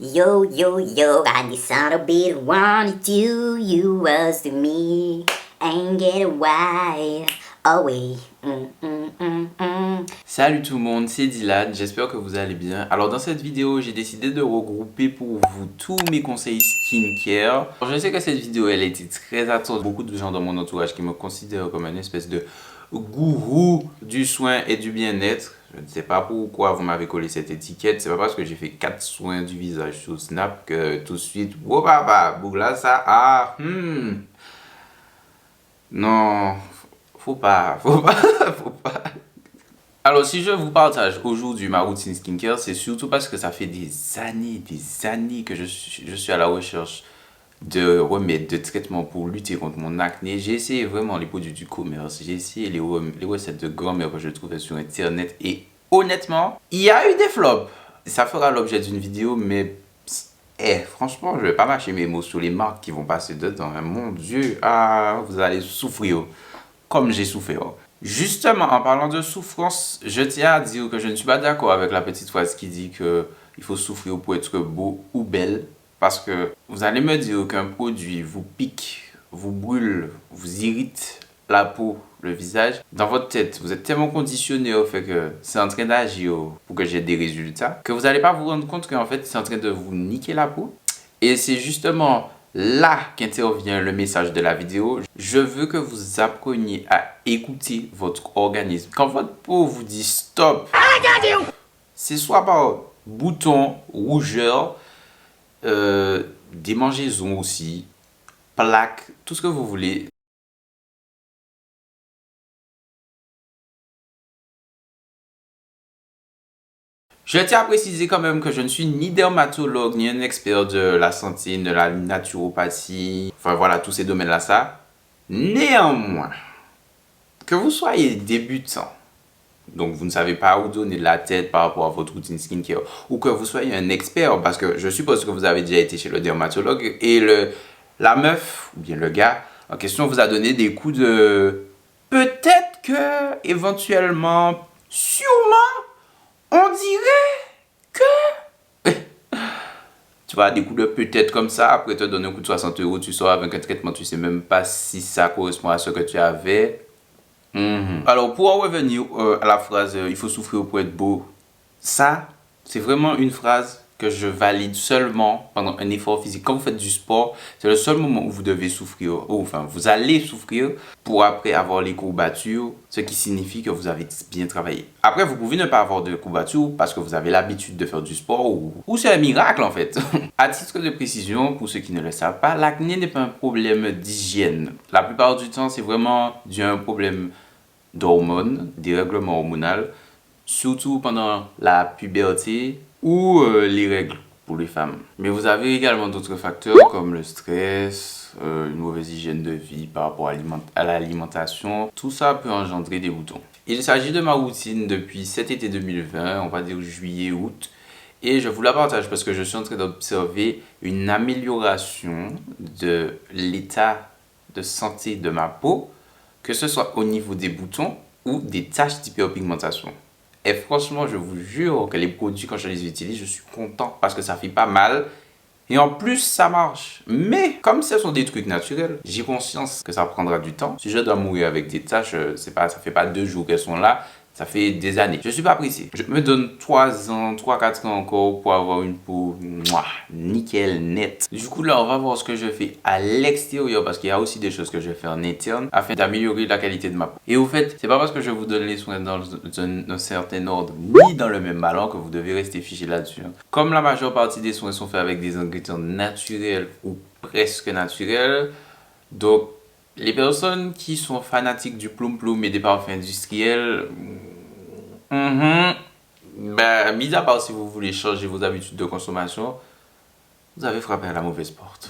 Yo, yo, yo, I need some a bit wanted to you was to me. Ain't get why. Oh oui. Salut tout le monde, c'est Dylan, j'espère que vous allez bien. Alors dans cette vidéo, j'ai décidé de regrouper pour vous tous mes conseils skincare. Alors, je sais que cette vidéo, elle a été très attendue. Beaucoup de gens dans mon entourage qui me considèrent comme une espèce de gourou du soin et du bien-être. Je ne sais pas pourquoi vous m'avez collé cette étiquette. C'est pas parce que j'ai fait 4 soins du visage sur Snap que tout de suite, oh papa, bougla ça, Non, faut pas, faut pas. Alors, si je vous partage aujourd'hui ma routine skincare, c'est surtout parce que ça fait des années que je suis à la recherche de remèdes, de traitements pour lutter contre mon acné. J'ai essayé vraiment les produits du commerce, j'ai essayé les recettes de grand-mère que je trouvais sur Internet et honnêtement, il y a eu des flops. Ça fera l'objet d'une vidéo, mais franchement, je vais pas mâcher mes mots sur les marques qui vont passer dedans. Mon Dieu, vous allez souffrir comme j'ai souffert. Justement, en parlant de souffrance, je tiens à dire que je ne suis pas d'accord avec la petite phrase qui dit que il faut souffrir pour être beau ou belle. Parce que vous allez me dire qu'un produit vous pique, vous brûle, vous irrite la peau, le visage. Dans votre tête, vous êtes tellement conditionné au fait que c'est en train d'agir pour que j'ai des résultats, que vous n'allez pas vous rendre compte qu'en fait, c'est en train de vous niquer la peau. Et c'est justement là qu'intervient le message de la vidéo. Je veux que vous appreniez à écouter votre organisme. Quand votre peau vous dit stop, c'est soit par boutons, rougeur, démangeaisons aussi, plaques, tout ce que vous voulez. Je tiens à préciser quand même que je ne suis ni dermatologue, ni un expert de la santé, de la naturopathie, enfin voilà, tous ces domaines-là, ça. Néanmoins, que vous soyez débutant, donc vous ne savez pas où donner de la tête par rapport à votre routine skincare, ou que vous soyez un expert, parce que je suppose que vous avez déjà été chez le dermatologue, et la meuf, ou bien le gars en question vous a donné des coups de... Peut-être que, éventuellement, sûrement, on dirait que... Tu vois, des coups de peut-être comme ça, après te donner un coup de 60 euros, tu sors avec un traitement, tu sais même pas si ça correspond à ce que tu avais. Alors, pour en revenir à la phrase il faut souffrir pour être beau, ça, c'est vraiment une phrase que je valide seulement pendant un effort physique. Quand vous faites du sport, c'est le seul moment où vous devez souffrir, ou enfin, vous allez souffrir pour après avoir les courbatures, ce qui signifie que vous avez bien travaillé. Après, vous pouvez ne pas avoir de courbatures parce que vous avez l'habitude de faire du sport ou c'est un miracle en fait. À titre de précision, pour ceux qui ne le savent pas, l'acné n'est pas un problème d'hygiène. La plupart du temps, c'est vraiment dû à un problème d'hormones, des règlements hormonaux, surtout pendant la puberté ou les règles pour les femmes. Mais vous avez également d'autres facteurs comme le stress, une mauvaise hygiène de vie par rapport à l'alimentation. Tout ça peut engendrer des boutons. Il s'agit de ma routine depuis cet été 2020, on va dire juillet, août. Et je vous la partage parce que je suis en train d'observer une amélioration de l'état de santé de ma peau, que ce soit au niveau des boutons ou des taches d'hyperpigmentation. Et franchement, je vous jure que les produits, quand je les utilise, je suis content parce que ça fait pas mal. Et en plus, ça marche. Mais comme ce sont des trucs naturels, j'ai conscience que ça prendra du temps. Si je dois mourir avec des taches, ça fait pas 2 jours qu'elles sont là. Ça fait des années. Je suis pas pressé. Je me donne 3 ans, 3-4 ans encore pour avoir une peau nickel, net. Du coup, là, on va voir ce que je fais à l'extérieur parce qu'il y a aussi des choses que je vais faire en interne afin d'améliorer la qualité de ma peau. Et au fait, c'est pas parce que je vous donne les soins dans un certain ordre ni dans le même ballon que vous devez rester fiché là-dessus. Comme la majeure partie des soins sont faits avec des ingrédients naturels ou presque naturels, donc les personnes qui sont fanatiques du ploum-ploum et des parfums industriels, mis à part si vous voulez changer vos habitudes de consommation, vous avez frappé à la mauvaise porte.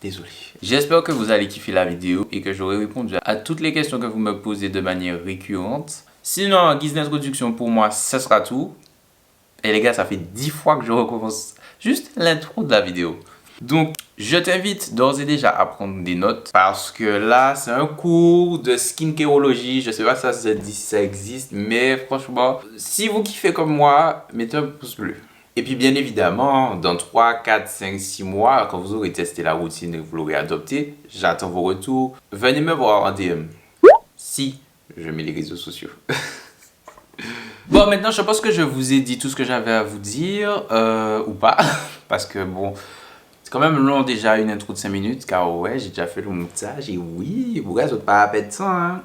Désolé. J'espère que vous allez kiffer la vidéo et que j'aurai répondu à toutes les questions que vous me posez de manière récurrente. Sinon, en guise d'introduction, pour moi, ce sera tout. Et les gars, ça fait 10 fois que je recommence juste l'intro de la vidéo. Donc, je t'invite d'ores et déjà à prendre des notes parce que là, c'est un cours de skincareologie. Je sais pas si ça existe, mais franchement, si vous kiffez comme moi, mettez un pouce bleu. Et puis bien évidemment, dans 3, 4, 5, 6 mois, quand vous aurez testé la routine et que vous l'aurez adoptée, j'attends vos retours. Venez me voir en DM. Si je mets les réseaux sociaux. Bon, maintenant, je pense que je vous ai dit tout ce que j'avais à vous dire, ou pas, parce que bon, c'est quand même long déjà une intro de 5 minutes, car ouais, j'ai déjà fait le montage, et oui, vous n'êtes pas à perdre de temps, hein.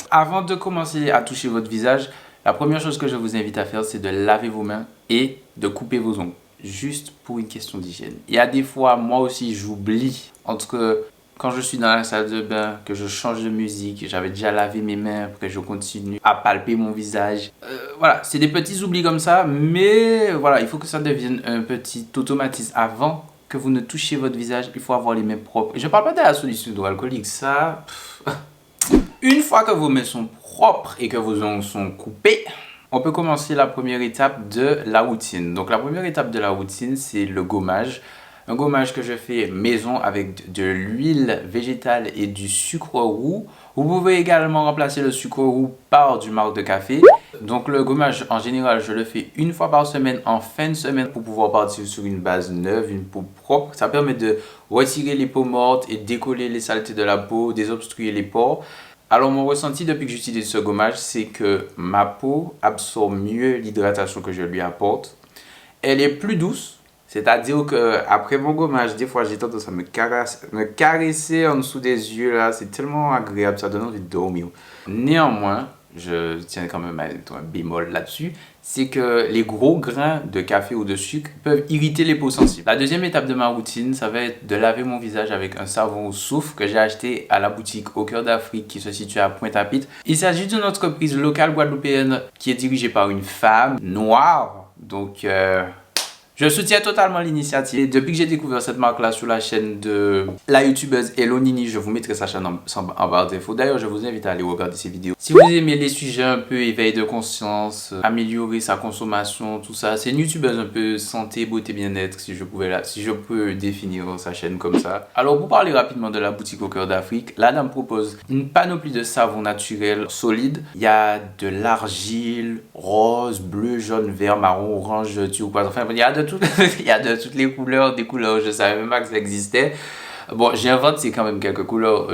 Avant de commencer à toucher votre visage, la première chose que je vous invite à faire, c'est de laver vos mains et de couper vos ongles, juste pour une question d'hygiène. Il y a des fois, moi aussi, j'oublie, entre quand je suis dans la salle de bain, que je change de musique, j'avais déjà lavé mes mains, après je continue à palper mon visage. Voilà, c'est des petits oublis comme ça, mais voilà, il faut que ça devienne un petit automatisme. Avant que vous ne touchiez votre visage, il faut avoir les mains propres. Je ne parle pas de la solution hydroalcoolique, ça... Une fois que vos mains sont propres et que vos ongles sont coupés, on peut commencer la première étape de la routine. Donc la première étape de la routine, c'est le gommage. Un gommage que je fais maison avec de l'huile végétale et du sucre roux. Vous pouvez également remplacer le sucre roux par du marc de café. Donc le gommage, en général, je le fais une fois par semaine en fin de semaine pour pouvoir partir sur une base neuve, une peau propre. Ça permet de retirer les peaux mortes et décoller les saletés de la peau, désobstruer les pores. Alors mon ressenti depuis que j'utilise ce gommage, c'est que ma peau absorbe mieux l'hydratation que je lui apporte. Elle est plus douce, c'est-à-dire qu'après mon gommage, des fois j'ai tendance à me caresser en dessous des yeux là, c'est tellement agréable, ça donne envie de dormir. Néanmoins, je tiens quand même à mettre un bémol là-dessus, c'est que les gros grains de café ou de sucre peuvent irriter les peaux sensibles. La deuxième étape de ma routine, ça va être de laver mon visage avec un savon au soufre que j'ai acheté à la boutique Au Cœur d'Afrique qui se situe à Pointe-à-Pitre. Il s'agit d'une entreprise locale guadeloupéenne qui est dirigée par une femme noire. Donc, je soutiens totalement l'initiative. Depuis que j'ai découvert cette marque-là sur la chaîne de la youtubeuse Hello Nini, je vous mettrai sa chaîne en barre d'infos. D'ailleurs, je vous invite à aller regarder ses vidéos. Si vous aimez les sujets un peu éveil de conscience, améliorer sa consommation, tout ça, c'est une youtubeuse un peu santé, beauté, bien-être, si je peux définir sa chaîne comme ça. Alors, pour parler rapidement de la boutique Au Cœur d'Afrique, la dame propose une panoplie de savons naturels solides. Il y a de l'argile, rose, bleu, jaune, vert, marron, orange, turquoise. Enfin, il y a de toutes les couleurs, des couleurs, je savais même pas que ça existait. Bon, j'invente, c'est quand même quelques couleurs,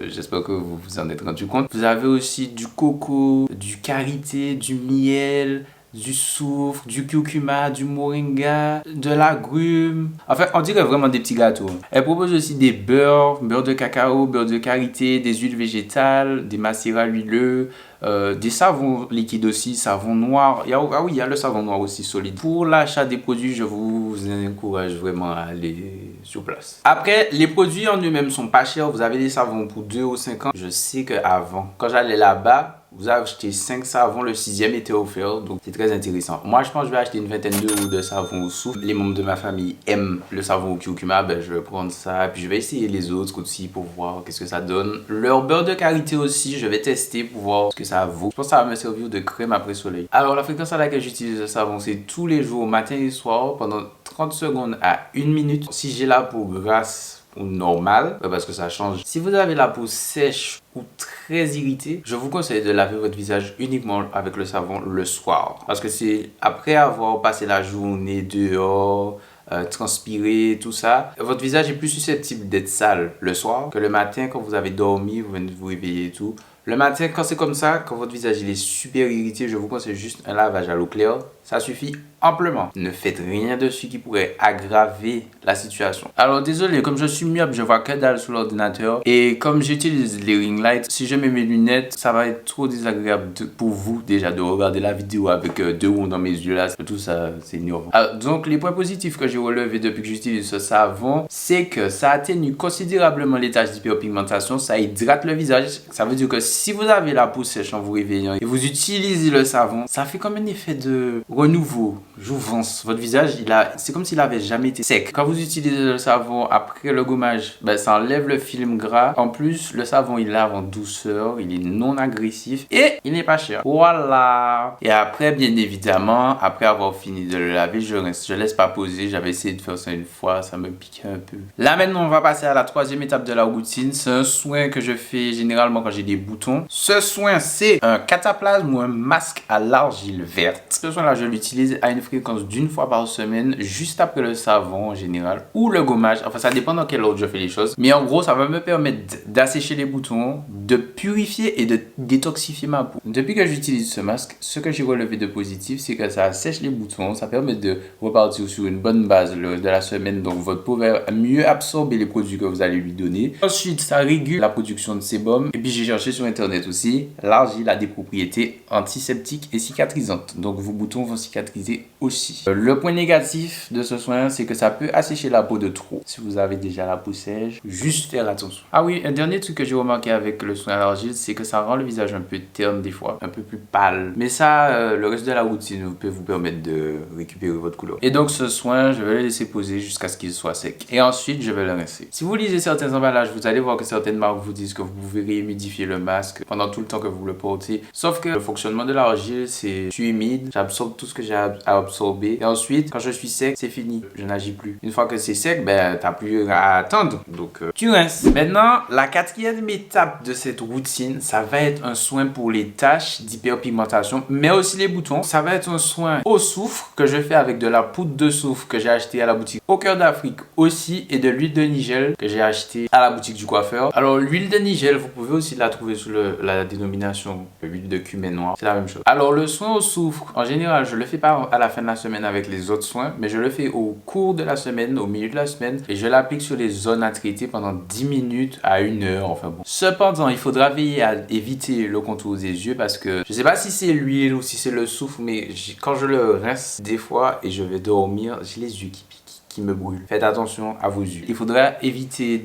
j'espère que vous vous en êtes rendu compte. Vous avez aussi du coco, du karité, du miel, du soufre, du curcuma, du moringa, de l'agrumes. Enfin, on dirait vraiment des petits gâteaux. Elle propose aussi des beurre de cacao, beurre de karité, des huiles végétales, des macérats huileux, des savons liquides aussi, savon noir. Il y a le savon noir aussi solide. Pour l'achat des produits, je vous encourage vraiment à aller sur place. Après, les produits en eux-mêmes sont pas chers. Vous avez des savons pour 2 ou 5 ans. Je sais qu'avant, quand j'allais là-bas, vous avez acheté 5 savons, le 6e était offert, donc c'est très intéressant. Moi, je pense que je vais acheter une vingtaine d'euros de savon au soufre. Les membres de ma famille aiment le savon au curcuma, ben je vais prendre ça, puis je vais essayer les autres aussi pour voir qu'est-ce que ça donne. Leur beurre de karité aussi, je vais tester pour voir ce que ça vaut. Je pense que ça va me servir de crème après soleil. Alors, la fréquence à laquelle j'utilise le savon, c'est tous les jours, matin et soir, pendant 30 secondes à 1 minute. Si j'ai la peau grasse ou normale, parce que ça change. Si vous avez la peau sèche ou très irritée, je vous conseille de laver votre visage uniquement avec le savon le soir. Parce que c'est après avoir passé la journée dehors, transpirer, tout ça, votre visage est plus susceptible d'être sale le soir que le matin quand vous avez dormi, vous venez de vous réveiller et tout. Le matin, quand c'est comme ça, quand votre visage il est super irrité, je vous conseille juste un lavage à l'eau claire. Ça suffit amplement. Ne faites rien dessus qui pourrait aggraver la situation. Alors désolé, comme je suis myope, je vois que dalle sur l'ordinateur. Et comme j'utilise les ring lights, si je mets mes lunettes, ça va être trop désagréable pour vous déjà de regarder la vidéo avec deux ronds dans mes yeux là. Tout ça, c'est énorme. Donc les points positifs que j'ai relevés depuis que j'utilise ce savon, c'est que ça atténue considérablement les taches d'hyperpigmentation. Ça hydrate le visage. Ça veut dire que si vous avez la peau sèche en vous réveillant et vous utilisez le savon, ça fait comme un effet de renouveau, jouvence. Votre visage, c'est comme s'il avait jamais été sec. Quand vous utilisez le savon après le gommage, ça enlève le film gras. En plus, le savon, il lave en douceur, il est non agressif et il n'est pas cher. Voilà. Et après, bien évidemment, après avoir fini de le laver, je laisse pas poser. J'avais essayé de faire ça une fois, ça me piquait un peu. Là maintenant, on va passer à la troisième étape de la routine. C'est un soin que je fais généralement quand j'ai des boutons. Ce soin, c'est un cataplasme ou un masque à l'argile verte. Ce soin-là, je l'utilise à une fréquence d'une fois par semaine, juste après le savon en général, ou le gommage. Enfin, ça dépend dans quel ordre je fais les choses. Mais en gros, ça va me permettre d'assécher les boutons, de purifier et de détoxifier ma peau. Depuis que j'utilise ce masque, ce que j'ai relevé de positif, c'est que ça assèche les boutons, ça permet de repartir sur une bonne base le reste de la semaine. Donc, votre peau va mieux absorber les produits que vous allez lui donner. Ensuite, ça régule la production de sébum. Et puis, j'ai cherché sur Internet aussi. L'argile a des propriétés antiseptiques et cicatrisantes. Donc, vos boutons vont cicatriser aussi. Le point négatif de ce soin, c'est que ça peut assécher la peau de trop. Si vous avez déjà la peau sèche, juste faire attention. Ah oui, un dernier truc que j'ai remarqué avec le soin à l'argile, c'est que ça rend le visage un peu terne des fois, un peu plus pâle. Mais ça, le reste de la routine peut vous permettre de récupérer votre couleur. Et donc, ce soin, je vais le laisser poser jusqu'à ce qu'il soit sec. Et ensuite, je vais le rincer. Si vous lisez certains emballages, vous allez voir que certaines marques vous disent que vous pouvez réhumidifier le masque pendant tout le temps que vous le portez. Sauf que le fonctionnement de l'argile, c'est je suis humide, j'absorbe tout ce que j'ai à absorber. Et ensuite, quand je suis sec, c'est fini. Je n'agis plus. Une fois que c'est sec, ben, t'as plus à attendre. Donc, tu rinces. Maintenant, la quatrième étape de cette routine, ça va être un soin pour les taches d'hyperpigmentation, mais aussi les boutons. Ça va être un soin au soufre que je fais avec de la poudre de soufre que j'ai acheté à la boutique Au Cœur d'Afrique aussi, et de l'huile de nigel que j'ai acheté à la boutique du coiffeur. Alors, l'huile de nigel, vous pouvez aussi la trouver sous la dénomination huile de cumin noir. C'est la même chose. Alors, le soin au soufre, en général, je le fais pas à la fin de la semaine avec les autres soins, mais je le fais au cours de la semaine, au milieu de la semaine, et je l'applique sur les zones à traiter pendant 10 minutes à 1 heure, enfin bon. Cependant, il faudra veiller à éviter le contour des yeux parce que je sais pas si c'est l'huile ou si c'est le soufre, mais quand je le rince des fois et je vais dormir, j'ai les yeux qui piquent, qui me brûlent. Faites attention à vos yeux. Il faudra éviter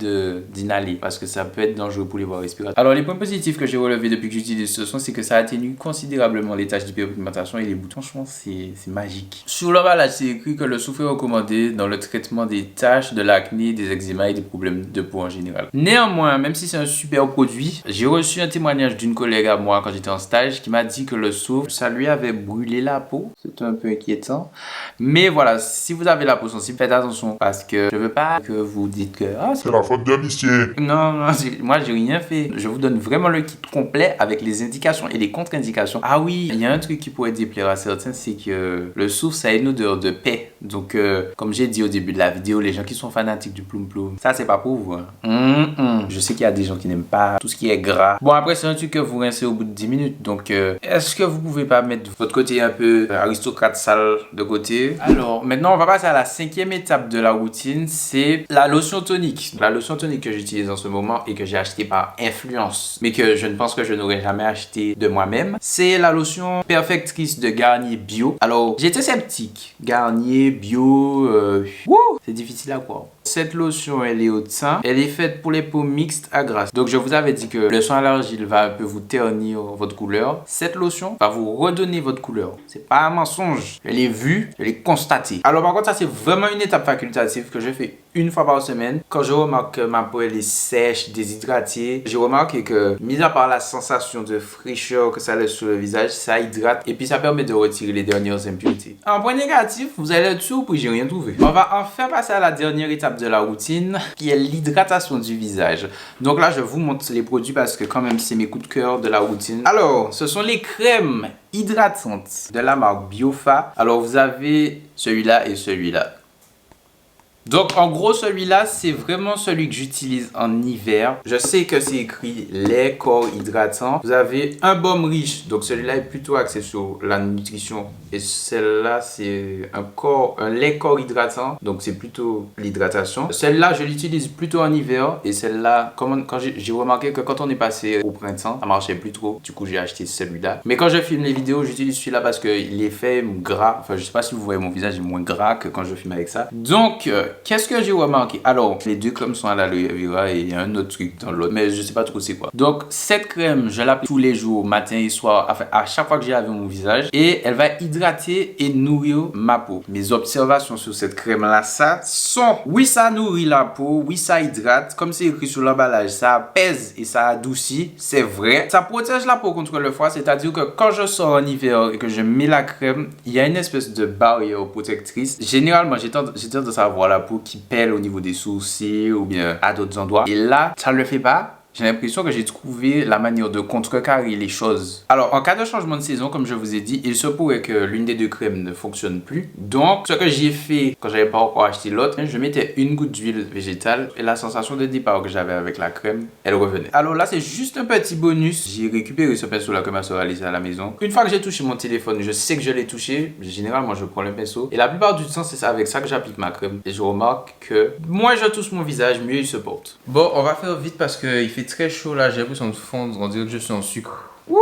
d'inhaler parce que ça peut être dangereux pour les voies respiratoires. Alors, les points positifs que j'ai relevés depuis que j'utilise ce soin, c'est que ça atténue considérablement les taches d'hyperpigmentation et les boutons. Franchement, c'est magique. Sur l'emballage, c'est écrit que le soufre est recommandé dans le traitement des taches, de l'acné, des eczémas et des problèmes de peau en général. Néanmoins, même si c'est un super produit, j'ai reçu un témoignage d'une collègue à moi quand j'étais en stage qui m'a dit que le soufre, ça lui avait brûlé la peau. C'était un peu inquiétant. Mais voilà, si vous avez la peau sensible, faites attention parce que je veux pas que vous dites que c'est la faute de l'huissier. Non, moi j'ai rien fait. Je vous donne vraiment le kit complet avec les indications et les contre-indications. Ah oui, il y a un truc qui pourrait déplaire à certains, c'est que le soufre ça a une odeur de paix. Donc comme j'ai dit au début de la vidéo, les gens qui sont fanatiques du ploum ploum, ça c'est pas pour vous. Hein. Je sais qu'il y a des gens qui n'aiment pas tout ce qui est gras. Bon après c'est un truc que vous rincez au bout de 10 minutes. Donc est-ce que vous pouvez pas mettre votre côté un peu aristocrate sale de côté? Alors maintenant on va passer à la 5e étape de la routine, c'est la lotion tonique. La lotion tonique que j'utilise en ce moment et que j'ai acheté par influence, mais que je ne pense que je n'aurais jamais acheté de moi-même, c'est la lotion perfectrice de Garnier Bio. Alors, j'étais sceptique. Garnier Bio, c'est difficile à croire. Cette lotion, elle est au thym. Elle est faite pour les peaux mixtes à grasses. Donc, je vous avais dit que le soin à l'argile va un peu vous ternir votre couleur. Cette lotion va vous redonner votre couleur. C'est pas un mensonge. Je l'ai vu, je l'ai constaté. Alors, par contre, ça, c'est vraiment une étape facultative que je fais une fois par semaine. Quand je remarque que ma peau, elle est sèche, déshydratée, j'ai remarqué que, mis à part la sensation de fraîcheur que ça laisse sur le visage, ça hydrate et puis ça permet de retirer les dernières impuretés. En point négatif, vous allez être surpris, j'ai rien trouvé. On va enfin passer à la dernière étape de la routine, qui est l'hydratation du visage. Donc là, je vous montre les produits parce que quand même, c'est mes coups de cœur de la routine. Alors, ce sont les crèmes hydratantes de la marque Biofa. Alors, vous avez celui-là et celui-là. Donc en gros celui-là c'est vraiment celui que j'utilise en hiver. Je sais que c'est écrit lait corps hydratant. Vous avez un baume riche, donc celui-là est plutôt axé sur la nutrition. Et celle-là c'est un lait corps hydratant, donc c'est plutôt l'hydratation. Celle-là je l'utilise plutôt en hiver. Et celle-là, quand j'ai remarqué que quand on est passé au printemps, ça marchait plus trop. Du coup j'ai acheté celui-là. Mais quand je filme les vidéos, j'utilise celui-là parce qu'il est fait gras. Enfin je sais pas si vous voyez mon visage est moins gras que quand je filme avec ça. Donc qu'est-ce que j'ai remarqué? Alors, les deux crèmes sont à l'aloe vera et il y a un autre truc dans l'autre, mais je sais pas trop c'est quoi. Donc, cette crème, je l'applique tous les jours, matin et soir, enfin, à chaque fois que j'ai lavé mon visage. Et elle va hydrater et nourrir ma peau. Mes observations sur cette crème-là, ça sont... Oui, ça nourrit la peau, oui, ça hydrate. Comme c'est écrit sur l'emballage, ça apaise et ça adoucit, c'est vrai. Ça protège la peau contre le froid, c'est-à-dire que quand je sors en hiver et que je mets la crème, il y a une espèce de barrière protectrice. Généralement, j'ai tendance à avoir la peau qui pèle au niveau des sourcils ou bien à d'autres endroits. Et là, ça ne le fait pas. j'ai l'impression que j'ai trouvé la manière de contrecarrer les choses. Alors, en cas de changement de saison, comme je vous ai dit, il se pourrait que l'une des deux crèmes ne fonctionne plus. Donc, ce que j'ai fait quand j'avais pas encore acheté l'autre, je mettais une goutte d'huile végétale et la sensation de départ que j'avais avec la crème, elle revenait. Alors là, c'est juste un petit bonus. J'ai récupéré ce pinceau-là que ma soeur a laissé à la maison. Une fois que j'ai touché mon téléphone, je sais que je l'ai touché. Généralement, je prends le pinceau. Et la plupart du temps, c'est avec ça que j'applique ma crème. Et je remarque que moins je touche mon visage, mieux il se porte. Bon, on va faire vite parce qu'il fait très chaud là. J'ai l'impression de fondre. On dirait que je suis en sucre. Wouh!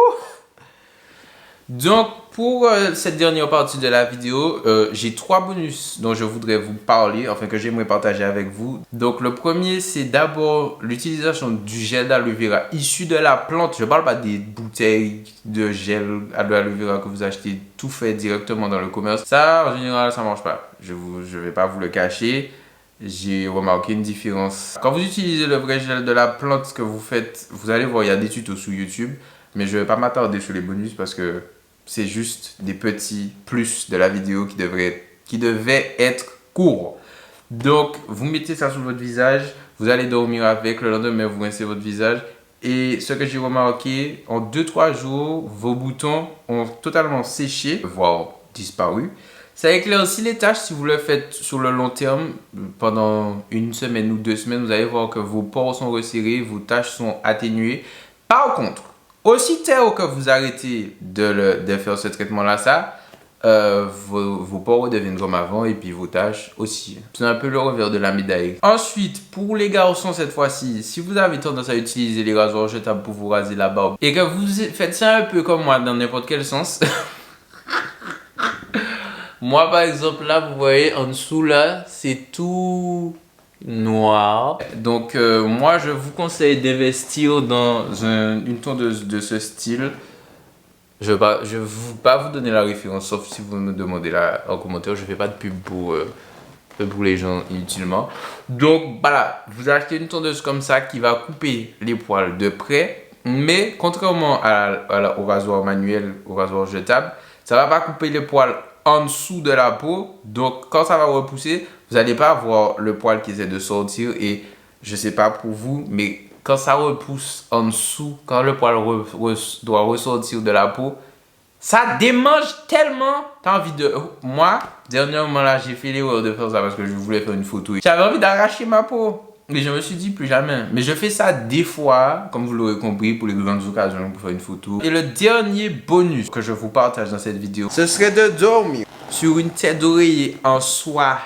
Donc, pour cette dernière partie de la vidéo, j'ai 3 bonus dont je voudrais vous parler, enfin que j'aimerais partager avec vous. Donc, le premier, c'est d'abord l'utilisation du gel d'aloe vera issu de la plante. Je ne parle pas des bouteilles de gel d'aloe vera que vous achetez tout fait directement dans le commerce. Ça, en général, ça ne marche pas. Je ne vais pas vous le cacher. J'ai remarqué une différence. Quand vous utilisez le vrai gel de la plante que vous faites, vous allez voir, il y a des tutos sur YouTube. Mais je ne vais pas m'attarder sur les bonus parce que c'est juste des petits plus de la vidéo qui devaient être courts. Donc, vous mettez ça sur votre visage, vous allez dormir avec, le lendemain, vous rincez votre visage. Et ce que j'ai remarqué, en 2-3 jours, vos boutons ont totalement séché, voire disparu. Ça éclaircit les taches si vous le faites sur le long terme. Pendant 1 semaine ou 2 semaines, vous allez voir que vos pores sont resserrés, vos taches sont atténuées. Par contre, aussitôt que vous arrêtez de faire ce traitement-là, vos pores redeviennent comme avant et puis vos taches aussi. C'est un peu le revers de la médaille. Ensuite, pour les garçons cette fois-ci, si vous avez tendance à utiliser les rasoirs jetables pour vous raser la barbe et que vous faites ça un peu comme moi dans n'importe quel sens... Moi, par exemple, là, vous voyez, en dessous, là, c'est tout noir. Donc, moi, je vous conseille d'investir dans une tondeuse de ce style. Je ne vais pas vous donner la référence, sauf si vous me demandez là en commentaire. Je ne fais pas de pub pour les gens inutilement. Donc, voilà, vous achetez une tondeuse comme ça qui va couper les poils de près. Mais, contrairement au rasoir manuel, au rasoir jetable, ça ne va pas couper les poils en dessous de la peau. Donc, quand ça va repousser, vous n'allez pas avoir le poil qui essaie de sortir. Et je sais pas pour vous, mais quand ça repousse en dessous, quand le poil doit ressortir de la peau, ça démange tellement. T'as envie de... Moi, dernièrement là, j'ai fait l'erreur de faire ça parce que je voulais faire une photo. J'avais envie d'arracher ma peau. Et je me suis dit plus jamais. Mais je fais ça des fois, comme vous l'aurez compris, pour les grandes occasions, pour faire une photo. Et le dernier bonus que je vous partage dans cette vidéo, ce serait de dormir sur une tête d'oreiller en soie.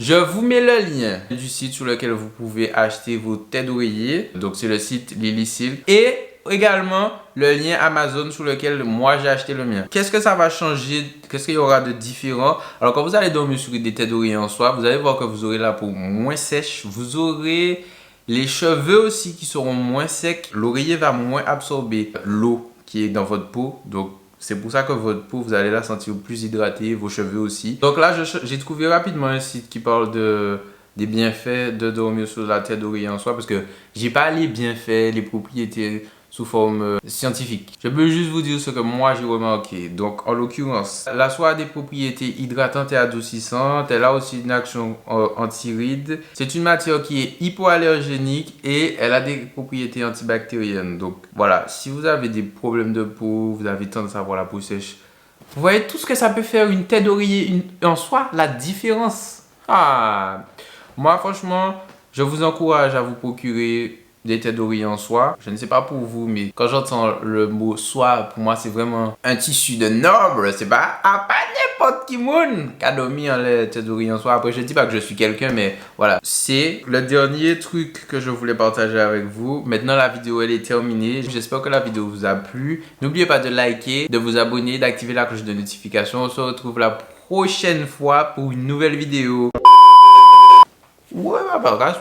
Je vous mets le lien du site sur lequel vous pouvez acheter vos têtes d'oreiller. Donc c'est le site Lilysilk. Et également le lien Amazon sur lequel moi j'ai acheté le mien. Qu'est-ce que ça va changer? Qu'est-ce qu'il y aura de différent? Alors quand vous allez dormir sur des têtes d'oreiller en soie, vous allez voir que vous aurez la peau moins sèche. Vous aurez les cheveux aussi qui seront moins secs. L'oreiller va moins absorber l'eau qui est dans votre peau. Donc c'est pour ça que votre peau, vous allez la sentir plus hydratée, vos cheveux aussi. Donc là, j'ai trouvé rapidement un site qui parle des bienfaits de dormir sur la tête d'oreiller en soie parce que j'ai pas les bienfaits, les propriétés sous forme scientifique. Je peux juste vous dire ce que moi j'ai remarqué. Donc en l'occurrence, la soie a des propriétés hydratantes et adoucissantes. Elle a aussi une action anti-rides. C'est une matière qui est hypoallergénique et elle a des propriétés antibactériennes. Donc voilà, si vous avez des problèmes de peau, vous avez tendance à avoir la peau sèche, vous voyez tout ce que ça peut faire une tête d'oreiller en soie, la différence. Ah, moi franchement, je vous encourage à vous procurer des têtes d'oreiller en soie. Je ne sais pas pour vous, mais quand j'entends le mot soie, pour moi, c'est vraiment un tissu de noble. C'est pas n'importe qui moun qui a dormi en les têtes d'oreiller en soie. Après, je ne dis pas que je suis quelqu'un, mais voilà. C'est le dernier truc que je voulais partager avec vous. Maintenant, la vidéo, elle est terminée. J'espère que la vidéo vous a plu. N'oubliez pas de liker, de vous abonner, d'activer la cloche de notification. On se retrouve la prochaine fois pour une nouvelle vidéo. Ouais, bah,